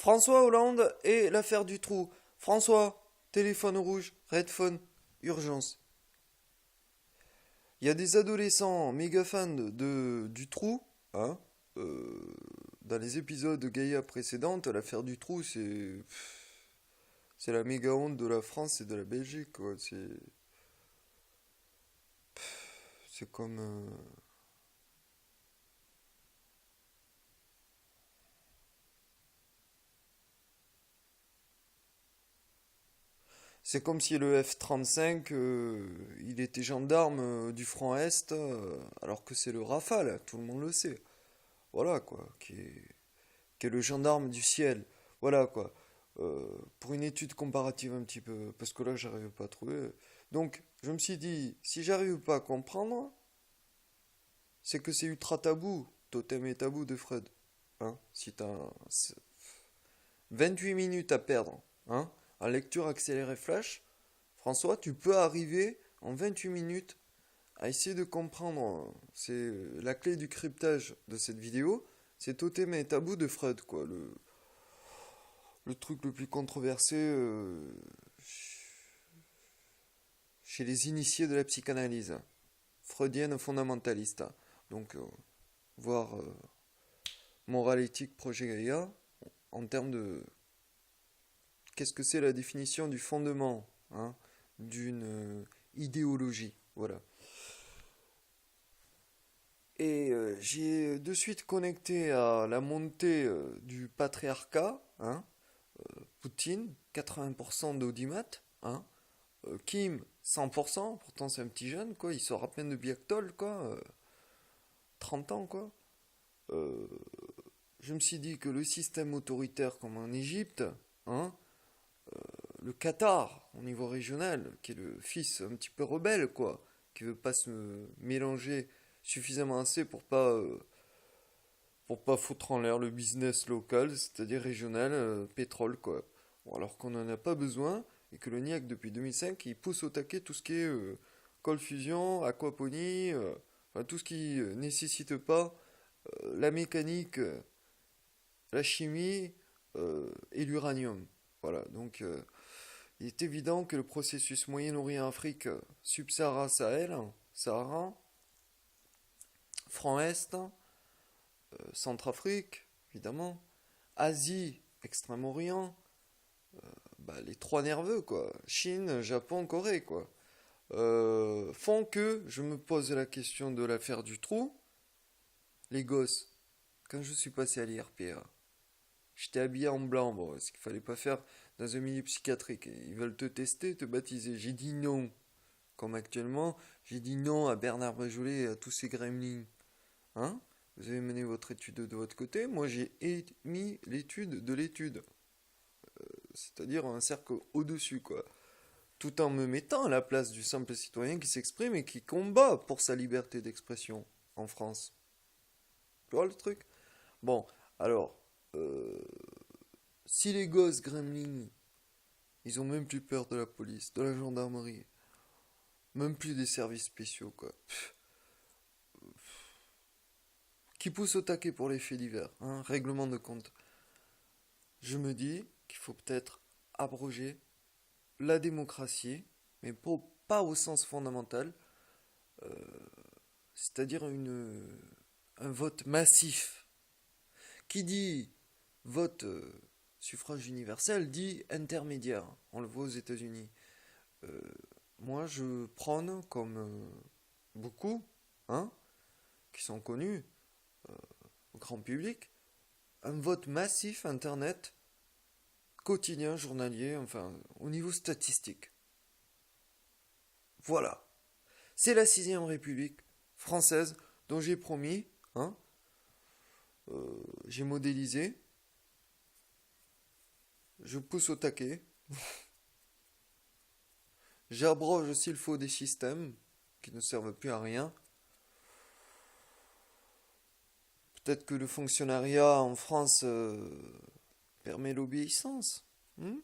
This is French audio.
François Hollande et l'affaire du trou. François, téléphone rouge, red phone, urgence. Il y a des adolescents méga fans du trou, hein. euh, Dans les épisodes de Gaïa précédentes, l'affaire du trou, c'est la méga honte de la France et de la Belgique, quoi. C'est comme c'est comme si le F-35, il était gendarme du front Est, alors que c'est le Rafale, tout le monde le sait. Voilà quoi, qui est le gendarme du ciel. Voilà quoi. Pour une étude comparative un petit peu, parce que là j'arrive pas à trouver. Donc je me suis dit, si j'arrive pas à comprendre, c'est que c'est ultra tabou, totem et tabou de Freud. Hein, si t'as 28 minutes à perdre, hein, en lecture accélérée flash, François, tu peux arriver en 28 minutes à essayer de comprendre. C'est la clé du cryptage de cette vidéo, c'est totem et tabou de Freud, quoi. Le truc le plus controversé chez les initiés de la psychanalyse, freudienne fondamentaliste. Donc, voir morale éthique projet Gaïa en termes de qu'est-ce que c'est la définition du fondement, hein, d'une idéologie. Voilà. Et j'ai de suite connecté à la montée du patriarcat, hein, Poutine, 80% d'audimat, hein, Kim, 100%, pourtant c'est un petit jeune, quoi, il sort à peine de Biactol, quoi, 30 ans, quoi. Euh, je me suis dit que le système autoritaire comme en Égypte, hein, le Qatar au niveau régional, qui est le fils un petit peu rebelle, quoi, qui veut pas se mélanger suffisamment assez pour pas foutre en l'air le business local, c'est-à-dire régional, pétrole, quoi. Bon, alors qu'on n'en a pas besoin, et que le NIAC, depuis 2005, il pousse au taquet tout ce qui est cold fusion, aquaponie, enfin, tout ce qui nécessite pas la mécanique, la chimie et l'uranium. Voilà, donc il est évident que le processus Moyen-Orient-Afrique, Sub-Sahara-Sahel, Sahara, Franc-Est, Centrafrique, évidemment, Asie, Extrême-Orient, bah, les trois nerveux, quoi, Chine, Japon, Corée, quoi, font que je me pose la question de l'affaire du trou. Les gosses, quand je suis passé à l'IRPA, j'étais habillé en blanc, bon, ce qu'il fallait pas faire dans un milieu psychiatrique. Ils veulent te tester, te baptiser. J'ai dit non. Comme actuellement, j'ai dit non à Bernard Bajolet et à tous ces gremlins. Hein? Vous avez mené votre étude de votre côté, moi j'ai émis l'étude de l'étude. C'est-à-dire un cercle au-dessus, quoi. Tout en me mettant à la place du simple citoyen qui s'exprime et qui combat pour sa liberté d'expression en France. Tu vois le truc? Bon, alors, euh, si les gosses gremlins, ils ont même plus peur de la police, de la gendarmerie, même plus des services spéciaux, quoi. Qui pousse au taquet pour les faits divers, hein, règlement de compte. Je me dis qu'il faut peut-être abroger la démocratie, mais pas au sens fondamental, c'est-à-dire un vote massif. Qui dit vote suffrage universel dit intermédiaire. On le voit aux États-Unis. Euh, Moi, je prône, comme beaucoup, hein, qui sont connus au grand public, un vote massif Internet, quotidien, journalier, enfin, au niveau statistique. Voilà. C'est la sixième République française dont j'ai promis, hein, j'ai modélisé, je pousse au taquet, j'abroge s'il faut des systèmes qui ne servent plus à rien. Peut-être que le fonctionnariat en France permet l'obéissance. Hmm.